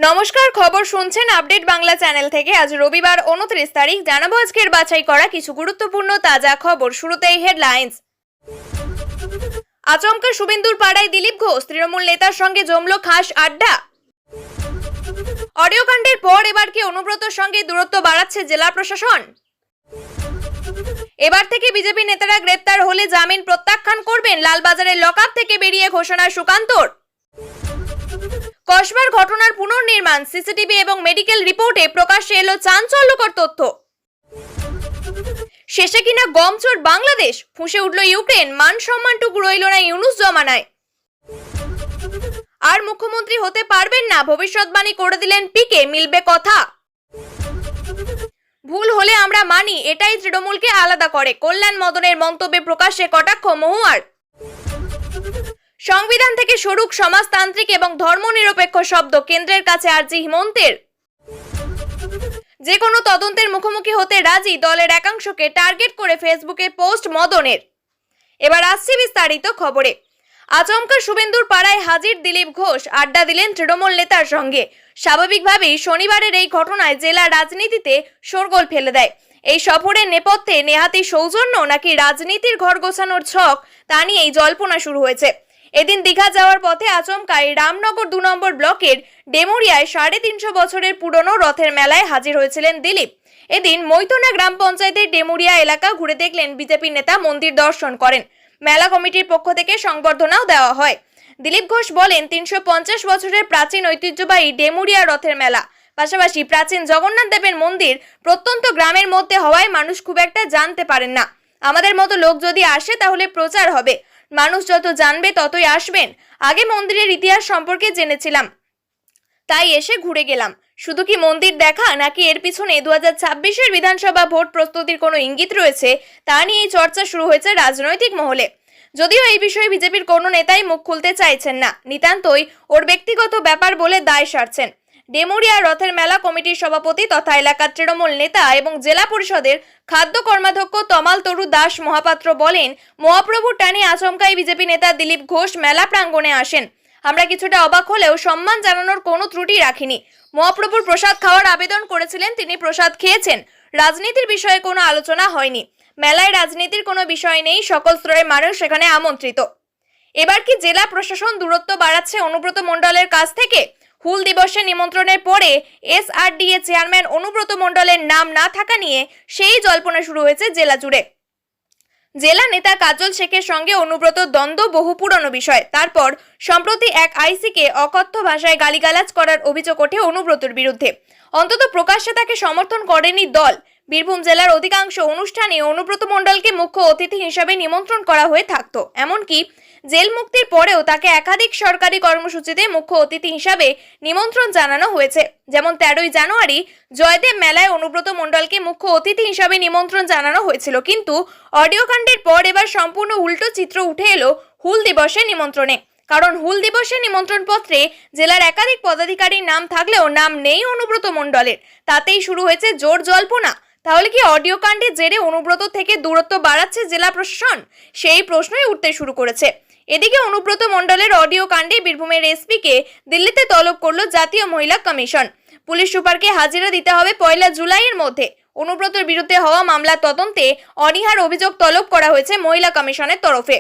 নমস্কার, খবর শুনছেন আপডেট বাংলা চ্যানেল থেকে। আজ রবিবার 29 তারিখ। জানাবো আজকের বাছাই করা কিছু গুরুত্বপূর্ণ তাজা খবর। শুরুতেই হেডলাইন্স। আচমকা শুভেন্দুর পাড়ায় দিলীপ ঘোষ, তৃণমূল নেতার সঙ্গে জমল খাস আড্ডা। অডিও কাণ্ডের পর এবার কি অনুব্রতর সঙ্গে দূরত্ব বাড়াচ্ছে জেলা প্রশাসন? এবার থেকে বিজেপি নেতারা গ্রেপ্তার হলে জামিন প্রত্যাখ্যান করবেন। লালবাজারের লকআপ থেকে বেরিয়ে ঘোষণা সুকান্তর। কসবার ঘটনার পুনর্নির্মাণ, সিসিটিভি এবং মেডিকেল রিপোর্টে প্রকাশ্যে এলো চাঞ্চল্যকর তথ্য। শেষে কিনা গমচোর বাংলাদেশ, ফুঁসে উঠল ইউক্রেন। মান সম্মানটুকু রইল না ইউনুস জমানায়। আর মুখ্যমন্ত্রী হতে পারবেন না, ভবিষ্যৎবাণী করে দিলেন পিকে। মিলবে কথা। ভুল হলে আমরা মানি, এটাই তৃণমূলকে আলাদা করে। কল্যাণ মদনের মন্তব্যে প্রকাশ্যে কটাক্ষ মহুয়ার। সংবিধান থেকে সরুক সমাজতান্ত্রিক এবং ধর্মনিরপেক্ষ শব্দ, কেন্দ্রের কাছে আর্জি হিমন্তের। যে কোনো তদন্তের মুখোমুখি হতে রাজি, দলের একাংশকে টার্গেট করে ফেসবুকে পোস্ট মদনের। এবার আসছে বিস্তারিত খবরে। আচমকা শুভেন্দুর পাড়ায় হাজির দিলীপ ঘোষ, আড্ডা দিলেন তৃণমূল নেতার সঙ্গে। স্বাভাবিকভাবেই শনিবারের এই ঘটনায় জেলা রাজনীতিতে শোরগোল ফেলে দেয়। এই সফরের নেপথ্যে নেহাতি সৌজন্য নাকি রাজনীতির ঘর গোছানোর ছক, তা নিয়েই জল্পনা শুরু হয়েছে। এদিন দীঘা যাওয়ার পথে আচমকাই রামনগর 2 নম্বর ব্লকের ডেমুরিয়ায় 350 বছরের পুরনো রথের মেলায় হাজির হয়েছিলেন দিলীপ। এদিন মৈতনা গ্রাম পঞ্চায়েতের ডেমুরিয়া এলাকা ঘুরে দেখলেন বিজেপি নেতা, মন্দির দর্শন করেন। মেলা কমিটির পক্ষ থেকে সংবর্ধনাও দেওয়া হয়। দিলীপ ঘোষ বলেন, 350 বছরের প্রাচীন ঐতিহ্যবাহী ডেমুরিয়া রথের মেলা, পাশাপাশি প্রাচীন জগন্নাথ দেবের মন্দির প্রত্যন্ত গ্রামের মধ্যে হওয়ায় মানুষ খুব একটা জানতে পারেন না। আমাদের মতো লোক যদি আসে তাহলে প্রচার হবে। মানুষ যত জানবে ততই আসবেন। আগে মন্দিরের ইতিহাস সম্পর্কে জেনেছিলাম, তাই এসে ঘুরে গেলাম। শুধু কি মন্দির দেখা, নাকি এর পিছনে 2026-এর বিধানসভা ভোট প্রস্তুতির কোনো ইঙ্গিত রয়েছে, তা নিয়েই চর্চা শুরু হয়েছে রাজনৈতিক মহলে। যদিও এই বিষয়ে বিজেপির কোনো নেতাই মুখ খুলতে চাইছেন না, নিতান্তই ওর ব্যক্তিগত ব্যাপার বলে দায় সারছেন। ডেমুরিয়া রথের মেলা কমিটির সভাপতি তথা এলাকার তৃণমূল নেতা এবং জেলা পরিষদের খাদ্য কর্মাধ্যক্ষ তমাল তরু দাস মহাপাত্র বলেন, মহাপ্রভুর টানে আচমকাই বিজেপি নেতা দিলীপ ঘোষ মেলা প্রাঙ্গণে আসেন। আমরা কিছুটা অবাক হলেও সম্মান জানানোর কোনো ত্রুটি রাখিনি। মহাপ্রভুর প্রসাদ খাওয়ার আবেদন করেছিলেন, তিনি প্রসাদ খেয়েছেন। রাজনীতির বিষয়ে কোনো আলোচনা হয়নি। মেলায় রাজনীতির কোনো বিষয় নেই, সকল স্তরের মানুষ সেখানে আমন্ত্রিত। এবার কি জেলা প্রশাসন দূরত্ব বাড়াচ্ছে অনুব্রত মণ্ডলের কাছ থেকে? হুল দিবসে নিমন্ত্রণের পরে এসআরডিএ চেয়ারম্যান অনুব্রত মণ্ডলের নাম না থাকা নিয়ে সেই জল্পনা শুরু হয়েছে জেলা জুড়ে। জেলা নেতা কাজল শেখের সঙ্গে অনুব্রত দ্বন্দ্ব বহু পুরনো বিষয়। তারপর সম্প্রতি এক আইসিকে অকথ্য ভাষায় গালিগালাজ করার অভিযোগ ওঠে অনুব্রতর বিরুদ্ধে। অন্তত প্রকাশ্যে তাকে সমর্থন করেনি দল। বীরভূম জেলার অধিকাংশ অনুষ্ঠানে অনুব্রত মণ্ডলকে মুখ্য অতিথি হিসেবে নিমন্ত্রণ করা হয়ে থাকতো। এমনকি জেল মুক্তির পরেও তাকে একাধিক সরকারি কর্মসূচিতে মুখ্য অতিথি হিসাবে নিমন্ত্রণ জানানো হয়েছে। যেমন 13ই জানুয়ারি জয়দেব মেলায় অনুব্রত মণ্ডলকে মুখ্য অতিথি হিসাবে নিমন্ত্রণ জানানো হয়েছিল। কিন্তু অডিও কাণ্ডের পর এবার সম্পূর্ণ উল্টো চিত্র উঠে এলো হুল দিবসের নিমন্ত্রণে। কারণ হুল দিবসের নিমন্ত্রণ পত্রে জেলার একাধিক পদাধিকারীর নাম থাকলেও নাম নেই অনুব্রত মণ্ডলের। তাতেই শুরু হয়েছে জোর জল্পনা। তাহলে কি অডিও কাণ্ডের জেরে অনুব্রত থেকে দূরত্ব বাড়াচ্ছে জেলা প্রশাসন? সেই প্রশ্নই উঠতে শুরু করেছে। এদিকে অনুব্রত মণ্ডলের অডিও কাণ্ডে বীরভূমের এসপিকে দিল্লিতে তলব করল জাতীয় মহিলা কমিশন। পুলিশ সুপারকে হাজিরা দিতে হবে 1 জুলাইয়ের মধ্যে। অনুব্রতর বিরুদ্ধে হওয়া মামলার তদন্তে অনীহার অভিযোগ তলব করা হয়েছে মহিলা কমিশনের তরফে।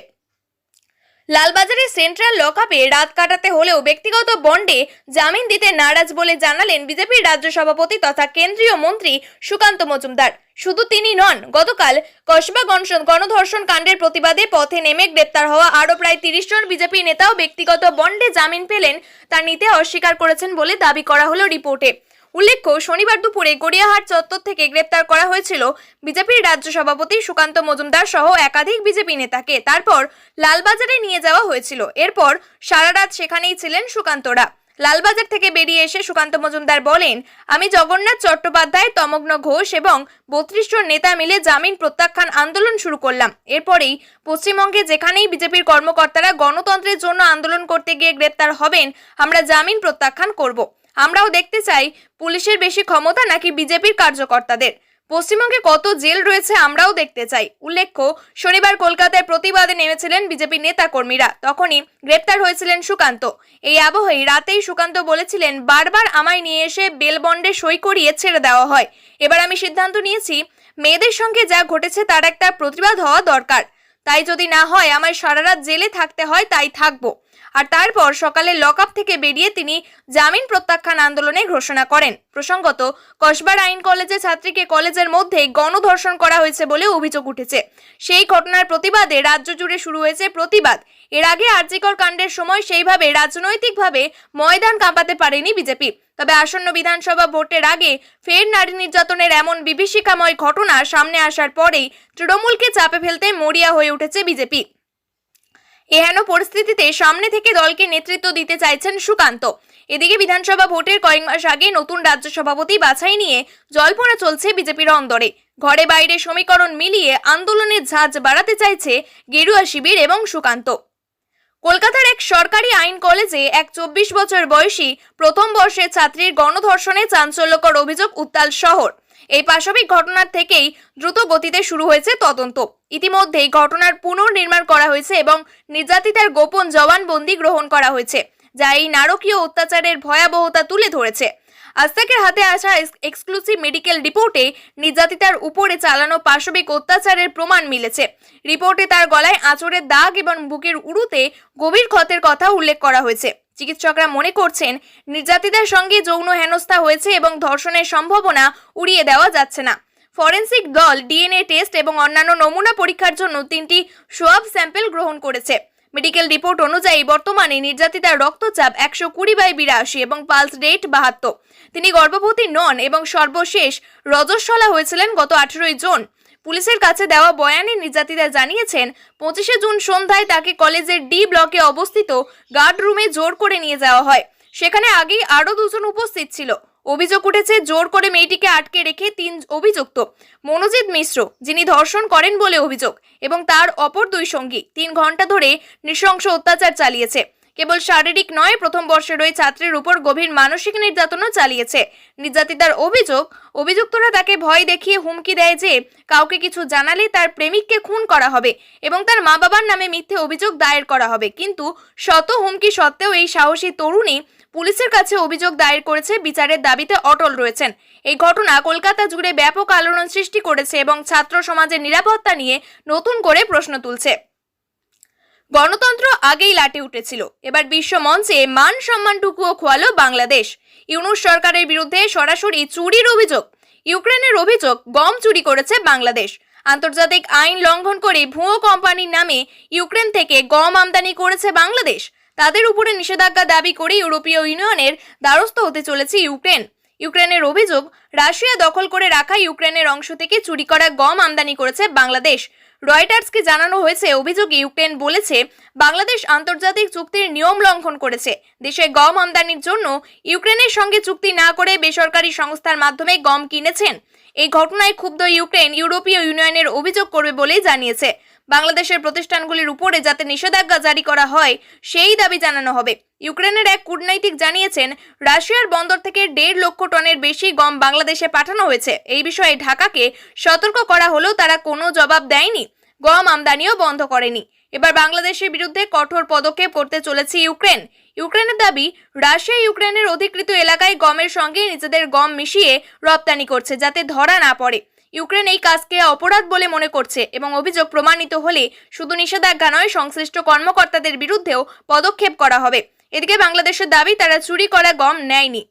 লালবাজারে সেন্ট্রাল লকআপে রাত কাটাতে হলেও ব্যক্তিগত বন্ডে জামিন দিতে নারাজ বলে জানালেন বিজেপির রাজ্য সভাপতি তথা কেন্দ্রীয় মন্ত্রী সুকান্ত মজুমদার। শুধু তিনি নন, গতকাল কসবা গণধর্ষণ কাণ্ডের প্রতিবাদে পথে নেমে গ্রেপ্তার হওয়া আরও প্রায় 30 জন বিজেপি নেতাও ব্যক্তিগত বন্ডে জামিন পেলেন, তা নিতে অস্বীকার করেছেন বলে দাবি করা হলো রিপোর্টে। উল্লেখ্য, শনিবার দুপুরে গড়িয়াহাট চত্বর থেকে গ্রেপ্তার করা হয়েছিল বিজেপির রাজ্য সভাপতি সুকান্ত মজুমদার সহ একাধিক বিজেপি নেতাকে। তারপর লালবাজারে নিয়ে যাওয়া হয়েছিল। এরপর সারা রাত সেখানেই ছিলেন সুকান্তরা। লালবাজার থেকে বেরিয়ে এসে সুকান্ত মজুমদার বলেন, আমি জগন্নাথ চট্টোপাধ্যায়, তমগ্ন ঘোষ এবং 32 জন নেতা মিলে জামিন প্রত্যাখ্যান আন্দোলন শুরু করলাম। এরপরেই পশ্চিমবঙ্গে যেখানেই বিজেপির কর্মকর্তারা গণতন্ত্রের জন্য আন্দোলন করতে গিয়ে গ্রেপ্তার হবেন, আমরা জামিন প্রত্যাখ্যান করব। আমরাও দেখতে চাই পুলিশের বেশি ক্ষমতা নাকি বিজেপির কার্যকর্তাদের। পশ্চিমবঙ্গে কত জেল রয়েছে আমরাও দেখতে চাই। উল্লেখ্য, শনিবার কলকাতায় প্রতিবাদে নেমেছিলেন বিজেপি নেতা কর্মীরা, তখনই গ্রেপ্তার হয়েছিলেন সুকান্ত। এই আবহেই রাতেই সুকান্ত বলেছিলেন, বারবার আমায় নিয়ে এসে বেল বন্ডে সই করিয়ে ছেড়ে দেওয়া হয়। এবার আমি সিদ্ধান্ত নিয়েছি, মেয়েদের সঙ্গে যা ঘটেছে তার একটা প্রতিবাদ হওয়া দরকার। তাই যদি না হয় আমায় সারা রাত জেলে থাকতে হয় তাই থাকবো। আর তারপর সকালে লকআপ থেকে বেরিয়ে তিনি জামিন প্রত্যাখ্যান আন্দোলনে ঘোষণা করেন। প্রসঙ্গত, কসবার আইন কলেজে ছাত্রীকে কলেজের মধ্যে গণধর্ষণ করা হয়েছে বলে অভিযোগ উঠেছে। সেই ঘটনার প্রতিবাদে রাজ্য জুড়ে শুরু হয়েছে প্রতিবাদ। এর আগে আরজিকর কাণ্ডের সময় সেইভাবে রাজনৈতিকভাবে ময়দান কাঁপাতে পারেনি বিজেপি। তবে আসন্ন বিধানসভা ভোটের আগে ফের নারী নির্যাতনের এমন বিভীষিকাময় ঘটনা সামনে আসার পরেই তৃণমূলকে চাপে ফেলতে মরিয়া হয়ে উঠেছে বিজেপি। এহেন পরিস্থিতিতে সামনে থেকে দলকে নেতৃত্ব দিতে চাইছেন সুকান্ত। এদিকে বিধানসভা ভোটের কয়েক মাস আগে নতুন রাজ্য সভাপতি বাছাই নিয়ে জল্পনা চলছে বিজেপির অন্দরে। ঘরে বাইরে সমীকরণ মিলিয়ে আন্দোলনের ঝাঁজ বাড়াতে চাইছে গেরুয়া শিবির এবং সুকান্ত। কলকাতার এক সরকারি আইন কলেজে এক 24 বছর বয়সী প্রথম বর্ষের ছাত্রীর গণধর্ষণে চাঞ্চল্যকর অভিযোগ উত্তাল শহর। এই পাশবিক ঘটনার থেকেই দ্রুত গতিতে শুরু হয়েছে তদন্ত। ইতিমধ্যেই ঘটনার পুনর্নির্মাণ করা হয়েছে এবং নির্যাতিতার গোপন জবানবন্দি গ্রহণ করা হয়েছে, যা এই নারকীয় অত্যাচারের ভয়াবহতা তুলে ধরেছে। আজতাকের হাতে আসা এক্সক্লুসিভ মেডিকেল রিপোর্টে নির্যাতিতার উপরে চালানো পাশবিক অত্যাচারের প্রমাণ মিলেছে। রিপোর্টে তার গলায় আঁচড়ের দাগ এবং বুকের উড়ুতে গভীর ক্ষতের কথা উল্লেখ করা হয়েছে। চিকিৎসকরা মনে করছেন নির্যাতিতার সঙ্গে যৌন হেনস্থা হয়েছে এবং ধর্ষণের সম্ভাবনা উড়িয়ে দেওয়া যাচ্ছে না। ফরেনসিক দল ডিএনএ টেস্ট এবং অন্যান্য নমুনা পরীক্ষার জন্য 3টি সোয়াব স্যাম্পল গ্রহণ করেছে। মেডিকেল রিপোর্ট অনুযায়ী বর্তমানে নির্যাতিতার রক্তচাপ 120/82 এবং পালস রেট 72। তিনি গর্ভবতী নন এবং সর্বশেষ রজস্বলা হয়েছিলেন গত 18 জুন। পুলিশের কাছে দেওয়া বয়ানে নির্যাতিতা জানিয়েছেন, 25 জুন সন্ধ্যায় তাকে কলেজের ডি ব্লকে অবস্থিত গার্ড রুমে জোর করে নিয়ে যাওয়া হয়। সেখানে আগেই আরও 2 জন উপস্থিত ছিল। অভিযোগ উঠেছে, জোর করে মেয়েটিকে আটকে রেখে 3 অভিযুক্ত মনোজিৎ মিশ্র, যিনি ধর্ষণ করেন বলে অভিযোগ, এবং তার অপর 2 সঙ্গী 3 ঘন্টা ধরে নৃশংস অত্যাচার চালিয়েছে। কেবল শারীরিক নয়, প্রথম বর্ষের ওই ছাত্রের উপর গভীর মানসিক নির্যাতনও চালিয়েছে। নির্যাতিতার অভিযুক্তরা তাকে ভয় দেখিয়ে হুমকি দেয় যে কাউকে কিছু জানালে তার প্রেমিককে খুন করা হবে এবং তার মা বাবার নামে মিথ্যে অভিযোগ দায়ের করা হবে। কিন্তু শত হুমকি সত্ত্বেও এই সাহসী তরুণী পুলিশের কাছে অভিযোগ দায়ের করেছে, বিচারের দাবিতে অটল রয়েছেন। এই ঘটনা কলকাতা জুড়ে ব্যাপক আলোড়ন সৃষ্টি করেছে এবং ছাত্র সমাজের নিরাপত্তা নিয়ে নতুন করে প্রশ্ন তুলছে। গণতন্ত্র আগেই লাটে উঠেছিল, এবার বিশ্ব মঞ্চে মান সম্মানটুকুও খোয়ালো বাংলাদেশ। ইউনূস সরকারের বিরুদ্ধে সরাসরি চুরির অভিযোগ। ইউক্রেনের অভিযোগ, গম চুরি করেছে বাংলাদেশ। আন্তর্জাতিক আইন লঙ্ঘন করে ভুয়ো কোম্পানির নামে ইউক্রেন থেকে গম আমদানি করেছে বাংলাদেশ। তাদের উপরে নিষেধাজ্ঞা দাবি করে ইউরোপীয় ইউনিয়নের দ্বারস্থ হতে চলেছে ইউক্রেন। ইউক্রেনের অভিযোগ, রাশিয়া দখল করে রাখা ইউক্রেনের অংশ থেকে চুরি করা গম আমদানি করেছে বাংলাদেশ। রয়টার্সকে জানানো হয়েছে, অভিযোগে ইউক্রেন বলেছে বাংলাদেশ আন্তর্জাতিক চুক্তির নিয়ম লঙ্ঘন করেছে। দেশে গম আমদানির জন্য ইউক্রেনের সঙ্গে চুক্তি না করে বেসরকারি সংস্থার মাধ্যমে গম কিনেছেন। এই ঘটনায় ক্ষুব্ধ ইউক্রেন ইউরোপীয় ইউনিয়নের অভিযোগ করবে বলেই জানিয়েছে। বাংলাদেশের প্রতিষ্ঠানগুলির উপরে যাতে নিষেধাজ্ঞা জারি করা হয় সেই দাবি জানানো হবে। ইউক্রেনের এক কূটনৈতিক জানিয়েছেন, রাশিয়ার বন্দর থেকে 1.5 লক্ষ টনের বেশি গম বাংলাদেশে পাঠানো হয়েছে। এই বিষয়ে ঢাকাকে সতর্ক করা হলেও তারা কোনো জবাব দেয়নি, গম আমদানিও বন্ধ করেনি। এবার বাংলাদেশের বিরুদ্ধে কঠোর পদক্ষেপ করতে চলেছে ইউক্রেন। ইউক্রেনের দাবি, রাশিয়া ইউক্রেনের অধিকৃত এলাকায় গমের সঙ্গে নিজেদের গম মিশিয়ে রপ্তানি করছে, যাতে ধরা না পড়ে। ইউক্রেন এই কাজকে অপরাধ বলে মনে করছে এবং অভিযোগ প্রমাণিত হলে শুধু নিষেধাজ্ঞা নয়, সংশ্লিষ্ট কর্মকর্তাদের বিরুদ্ধেও পদক্ষেপ করা হবে। এদিকে বাংলাদেশের দাবি, তারা চুরি করা গম নেয়নি।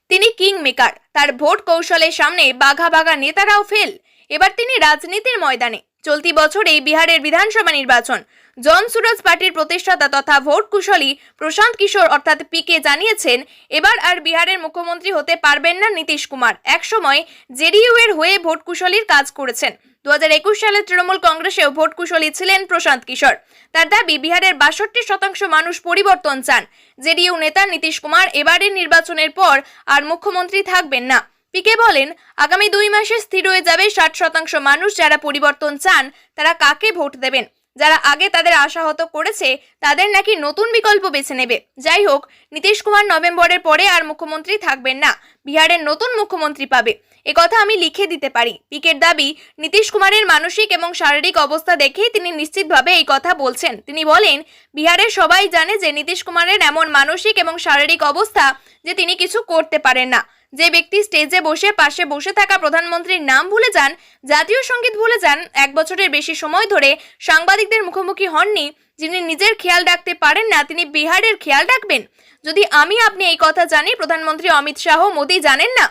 তিনি কিং মেকার, তার ভোট কৌশলের সামনে বাঘা বাঘা নেতারাও ফেল। এবার তিনি রাজনীতির ময়দানে। চলতি বছরেই বিহারের বিধানসভা নির্বাচন। জন সুরাজ পার্টির প্রতিষ্ঠাতা তথা ভোট কুশলী প্রশান্ত কিশোর অর্থাৎ পিকে জানিয়েছেন, এবার আর বিহারের মুখ্যমন্ত্রী হতে পারবেন না নীতিশ কুমার। একসময় জেডিইউ এর হয়ে ভোট কুশলীর কাজ করেছেন। 2021 সালে তৃণমূল কংগ্রেসেও ভোট কুশলী ছিলেন প্রশান্ত কিশোর। তার দাবি, বিহারের 62% মানুষ পরিবর্তন চান। জেডিইউ নেতা নীতিশ কুমার এবারের নির্বাচনের পর আর মুখ্যমন্ত্রী থাকবেন না। পিকে বলেন, আগামী 2 মাসে স্থির হয়ে যাবে 60% মানুষ যারা পরিবর্তন চান তারা কাকে ভোট দেবেন। যারা আগে তাদের আশাহত করেছে তাদের নাকি নতুন বিকল্প বেছে নেবে। যাই হোক, নীতিশ কুমার নভেম্বরের পরে আর মুখ্যমন্ত্রী থাকবেন না, বিহারের নতুন মুখ্যমন্ত্রী পাবে, একথা আমি লিখে দিতে পারি। পিকের দাবি, নীতিশ কুমারের মানসিক এবং শারীরিক অবস্থা দেখেই তিনি নিশ্চিতভাবে এই কথা বলছেন। তিনি বলেন, বিহারের সবাই জানে যে নীতিশ কুমারের এমন মানসিক এবং শারীরিক অবস্থা যে তিনি কিছু করতে পারেন না। যে ব্যক্তি স্টেজে বসে পাশে বসে থাকা প্রধানমন্ত্রীর নাম ভুলে যান, জাতীয় সঙ্গীত ভুলে যান, 1 বছরের বেশি সময় ধরে সাংবাদিকদের মুখোমুখি হননি, যিনি নিজের খেয়াল রাখতে পারেন না, তিনি বিহারের খেয়াল রাখবেন? যদি আপনি এই কথা জানি, প্রধানমন্ত্রী অমিত শাহ, মোদি জানেন না?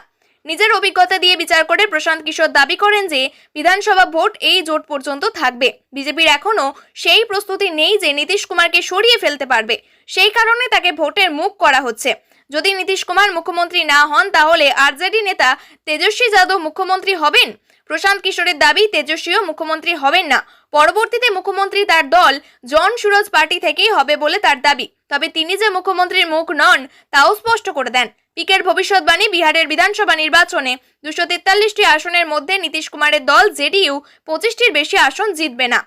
নিজের অভিজ্ঞতা দিয়ে বিচার করে প্রশান্ত কিশোর দাবি করেন যে বিধানসভা ভোট এই জোট পর্যন্ত থাকবে। বিজেপির এখনো সেই প্রস্তুতি নেই যে নীতিশ কুমারকে সরিয়ে ফেলতে পারবে, সেই কারণে তাকে ভোটের মুখ করা হচ্ছে। যদি নীতিশ কুমার মুখ্যমন্ত্রী না হন, তাহলে আরজেডি নেতা তেজস্বী যাদব মুখ্যমন্ত্রী হবেন। প্রশান্ত কিশোরের দাবি, তেজস্বীও মুখ্যমন্ত্রী হবেন না, পরবর্তীতে মুখ্যমন্ত্রী তার দল জন সুরজ পার্টি থেকেই হবে বলে তার দাবি। তবে তিনি যে মুখ্যমন্ত্রীর মুখ নন তাও স্পষ্ট করে দেন। পিকের ভবিষ্যৎবাণী, বিহারের বিধানসভা নির্বাচনে 243টি আসনের মধ্যে নীতিশ কুমারের দল জেডিইউ 25টির বেশি আসন জিতবে না।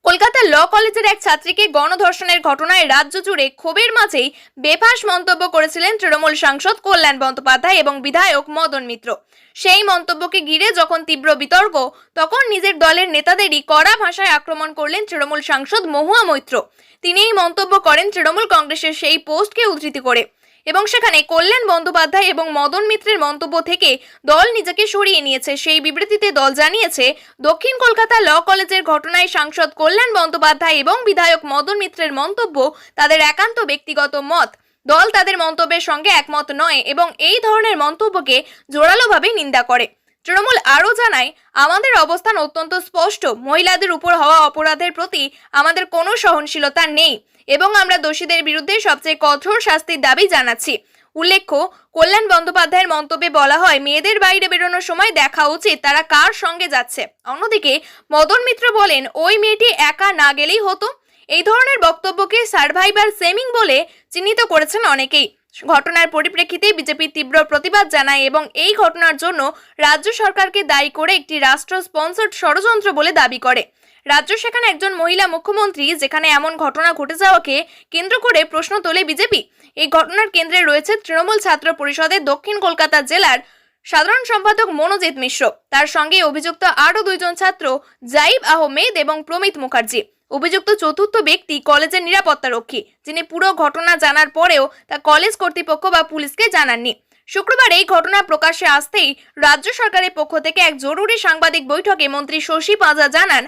কলকাতার ল কলেজের এক ছাত্রীকে গণধর্ষণের ঘটনায় রাজ্য জুড়ে ক্ষোভের মাঝেই বেফাঁস মন্তব্য করেছিলেন তৃণমূল সাংসদ কল্যাণ বন্দ্যোপাধ্যায় এবং বিধায়ক মদন মিত্র। সেই মন্তব্যকে ঘিরে যখন তীব্র বিতর্ক, তখন নিজের দলের নেতাদেরই কড়া ভাষায় আক্রমণ করলেন তৃণমূল সাংসদ মহুয়া মৈত্র। তিনি এই মন্তব্য করেন তৃণমূল কংগ্রেসের সেই পোস্টকে উদ্ধৃতি করে, এবং সেখানে কল্যাণ বন্দ্যোপাধ্যায় এবং মদন মিত্রের মন্তব্য থেকে দল নিজেকে সরিয়ে নিয়েছে। সেই বিবৃতিতে দল জানিয়েছে, দক্ষিণ কলকাতা ল কলেজের ঘটনায় সাংসদ কল্যাণ বন্দ্যোপাধ্যায় এবং বিধায়ক মদন মিত্রের মন্তব্য তাদের একান্ত ব্যক্তিগত মত। দল তাদের মন্তব্যের সঙ্গে একমত নয় এবং এই ধরনের মন্তব্যকে জোরালোভাবে নিন্দা করে। তৃণমূল আরও জানায়, আমাদের অবস্থান অত্যন্ত স্পষ্ট, মহিলাদের উপর হওয়া অপরাধের প্রতি আমাদের কোনো সহনশীলতা নেই এবং আমরা দোষীদের বিরুদ্ধে সবচেয়ে কঠোর শাস্তির দাবি জানাচ্ছি। উল্লেখ্য, কল্যাণ বন্দ্যোপাধ্যায়ের মন্তব্যে বলা হয়, মেয়েদের বাইরে বেরোনোর সময় দেখা উচিত তারা কার সঙ্গে যাচ্ছে। অন্যদিকে মদন মিত্র বলেন, ওই মেয়েটি একা না গেলেই হতো। এই ধরনের বক্তব্যকে সার্ভাইভার সেমিং বলে চিহ্নিত করেছেন অনেকেই। ঘটনার পরিপ্রেক্ষিতে বিজেপি তীব্র প্রতিবাদ জানায় এবং এই ঘটনার জন্য রাজ্য সরকারকে দায়ী করে একটি রাষ্ট্র স্পন্সর্ড ষড়যন্ত্র বলে দাবি করে। রাজ্য সেখানে একজন মহিলা মুখ্যমন্ত্রী, যেখানে এমন ঘটনা ঘটে যাওয়াকে কেন্দ্র করে প্রশ্ন তোলে বিজেপি। এই ঘটনার কেন্দ্রে রয়েছে তৃণমূল ছাত্র পরিষদের দক্ষিণ কলকাতা জেলার সাধারণ সম্পাদক মনোজিৎ মিশ্র, তার সঙ্গে অভিযুক্ত আরও 2 জন ছাত্র, জাইব আহমেদ এবং প্রমিত মুখার্জি। অভিযুক্ত চতুর্থ ব্যক্তি কলেজের নিরাপত্তারক্ষী, যিনি পুরো ঘটনা জানার পরেও তা কলেজ কর্তৃপক্ষ বা পুলিশকে জানাননি। শুক্রবার এই ঘটনা প্রকাশ্যে আসতেই রাজ্য সরকারের পক্ষ থেকে এক জরুরি সাংবাদিক বৈঠকে মন্ত্রী শশী পাঁজা জানান,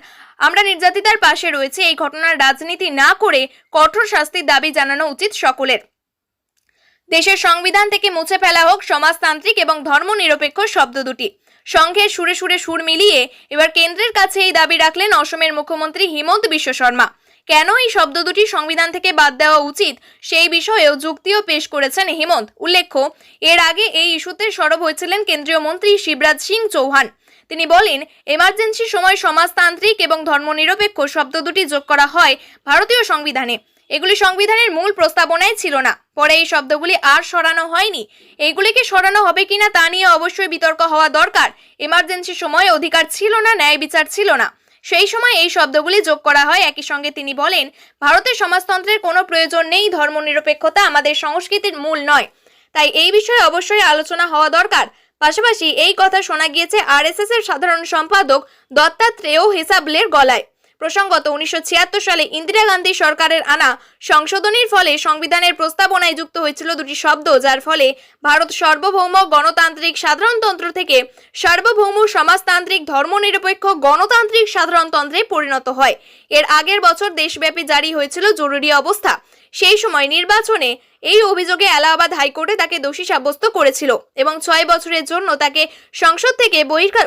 আমরা নির্যাতিতার পাশে রয়েছে, এই ঘটনার রাজনীতি না করে কঠোর শাস্তির দাবি জানানো উচিত সকলের। দেশের সংবিধান থেকে মুছে ফেলা হোক সমাজতান্ত্রিক এবং ধর্মনিরপেক্ষ শব্দ দুটি। সংঘের সুরে সুরে সুর মিলিয়ে এবার কেন্দ্রের কাছে এই দাবি রাখলেন অসমের মুখ্যমন্ত্রী হিমন্ত বিশ্ব শর্মা। কেন এই শব্দ দুটি সংবিধান থেকে বাদ দেওয়া উচিত, সেই বিষয়েও যুক্তিও পেশ করেছেন হিমন্ত। উল্লেখ্য, এর আগে এই ইস্যুতে সরব হয়েছিলেন কেন্দ্রীয় মন্ত্রী শিবরাজ সিং চৌহান। তিনি বলেন, এমার্জেন্সি সময় সমাজতান্ত্রিক এবং ধর্মনিরপেক্ষ শব্দ দুটি যোগ করা হয় ভারতীয় সংবিধানে। এগুলি সংবিধানের মূল প্রস্তাবনায় ছিল না। পরে এই শব্দগুলি আর সরানো হয়নি। এইগুলিকে সরানো হবে কিনা তা নিয়ে অবশ্যই বিতর্ক হওয়া দরকার। এমার্জেন্সি সময়ে অধিকার ছিল না, ন্যায় বিচার ছিল না, সেই সময় এই শব্দগুলি যোগ করা হয়। একই সঙ্গে তিনি বলেন, ভারতের সমাজতন্ত্রের কোনো প্রয়োজন নেই, ধর্মনিরপেক্ষতা আমাদের সংস্কৃতির মূল নয়, তাই এই বিষয়ে অবশ্যই আলোচনা হওয়া দরকার। পাশাপাশি এই কথা শোনা গিয়েছে আরএসএস এর সাধারণ সম্পাদক দত্তাত্রেয় হিসাবলের গলায়। প্রসঙ্গত, 1976 সালে ইন্দিরা গান্ধী সরকারের আনা সংশোধনীর ফলে সংবিধানের প্রস্তাবনায় যুক্ত হয়েছিল 2টি শব্দ, যার ফলে ভারত সার্বভৌম গণতান্ত্রিক সাধারণতন্ত্র থেকে সার্বভৌম সমাজতান্ত্রিক ধর্মনিরপেক্ষ গণতান্ত্রিক সাধারণতন্ত্রে পরিণত হয়। এর আগের বছর দেশব্যাপী জারি হয়েছিল জরুরি অবস্থা। সেই সময় নির্বাচনে এই অভিযোগে এলাহাবাদ হাইকোর্টে তাকে দোষী সাব্যস্ত করেছিল এবং 6 বছরের জন্য তাকে সংসদ থেকে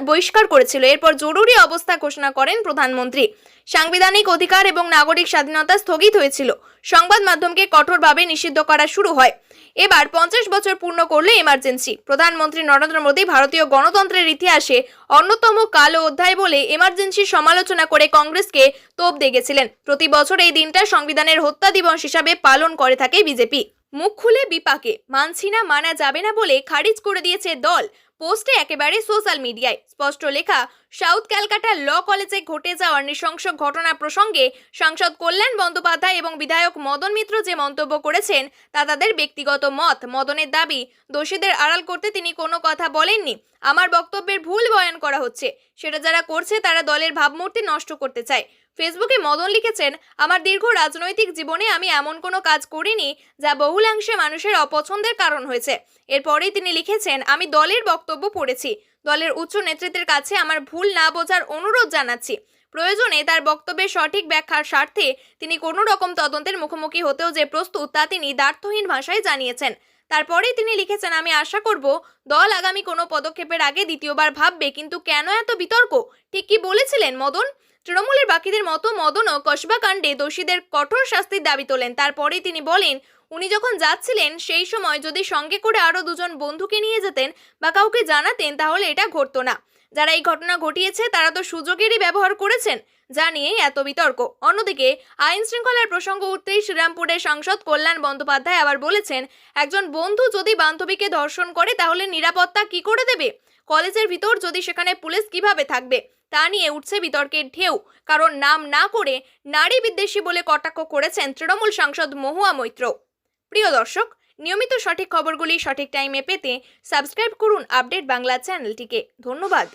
বহিষ্কার করেছিল। এরপর জরুরি অবস্থা ঘোষণা করেন প্রধানমন্ত্রী। সাংবিধানিক অধিকার এবং নাগরিক স্বাধীনতা স্থগিত হয়েছিল। সংবাদ মাধ্যমকে কঠোরভাবে নিষিদ্ধ করা শুরু হয়। এবার 50 বছর পূর্ণ করল এমার্জেন্সি। প্রধানমন্ত্রী নরেন্দ্র মোদী ভারতীয় গণতন্ত্রের ইতিহাসে অন্যতম কালো অধ্যায় বলে এমার্জেন্সির সমালোচনা করে কংগ্রেসকে তোপ দেখেছিলেন। প্রতি বছর এই দিনটা সংবিধানের হত্যা দিবস হিসাবে পালন করে থাকে বিজেপি। মুখ খুলে বিপাকে, মানছি না, মানা যাবে না বলে খারিজ করে দিয়েছে দল। পোস্টে একেবারে সোশ্যাল মিডিয়ায় স্পষ্ট লেখা, সাউথ ক্যালকাটা ল কলেজে ঘটে যাওয়া নৃশংস ঘটনা প্রসঙ্গে সাংসদ কল্যাণ বন্দ্যোপাধ্যায় এবং বিধায়ক মদন মিত্র যে মন্তব্য করেছেন তা তাদের ব্যক্তিগত মত। মদনের দাবি, দোষীদের আড়াল করতে তিনি কোনো কথা বলেননি। আমার বক্তব্যের ভুল বয়ান করা হচ্ছে, সেটা যারা করছে তারা দলের ভাবমূর্তি নষ্ট করতে চায়। ফেসবুকে মদন লিখেছেন, আমার দীর্ঘ রাজনৈতিক জীবনে আমি এমন কোনো কাজ করিনি যা বহুলাংশে মানুষের অপছন্দের কারণ হয়েছে। এরপরেই তিনি লিখেছেন, আমি দলের বক্তব্য পড়েছি, দলের উচ্চ নেতৃত্বের কাছে আমার ভুল না বোঝার অনুরোধ জানাচ্ছি। প্রয়োজনে তার বক্তব্যের সঠিক ব্যাখ্যার স্বার্থে তিনি কোনো রকম তদন্তের মুখোমুখি হতেও যে প্রস্তুত তা তিনি দ্ব্যর্থহীন ভাষায় জানিয়েছেন। তারপরেই তিনি লিখেছেন, আমি আশা করব দল আগামী কোনো পদক্ষেপের আগে দ্বিতীয়বার ভাববে। কিন্তু কেন এত বিতর্ক? ঠিক কি বলেছিলেন মদন? তৃণমূলের বাকিদের মতো মদনও কসবা কাণ্ডে দোষীদের কঠোর শাস্তির দাবি তোলেন। তারপরেই তিনি বলেন, উনি যখন যাচ্ছিলেন সেই সময় যদি সঙ্গে করে আরও দুজন বন্ধুকে নিয়ে যেতেন বা কাউকে জানাতেন তাহলে এটা ঘটতো না। যারা এই ঘটনা ঘটিয়েছে তারা তো সুযোগেরই ব্যবহার করেছেন, যা নিয়েই এত বিতর্ক। অন্যদিকে আইন শৃঙ্খলার প্রসঙ্গ উঠতেই শ্রীরামপুরের সাংসদ কল্যাণ বন্দ্যোপাধ্যায় আবার বলেছেন, একজন বন্ধু যদি বান্ধবীকে ধর্ষণ করে তাহলে নিরাপত্তা কি করে দেবে? কলেজের ভিতর যদি সেখানে পুলিশ কিভাবে থাকবে? তা নিয়ে উঠছে বিতর্কের ঢেউ। কারণ নাম না করে নারী বিদ্বেষী বলে কটাক্ষ করেছেন তৃণমূল সাংসদ মহুয়া মৈত্র। প্রিয় দর্শক, নিয়মিত সঠিক খবরগুলি সঠিক টাইমে পেতে সাবস্ক্রাইব করুন আপডেট বাংলা চ্যানেলটিকে। ধন্যবাদ।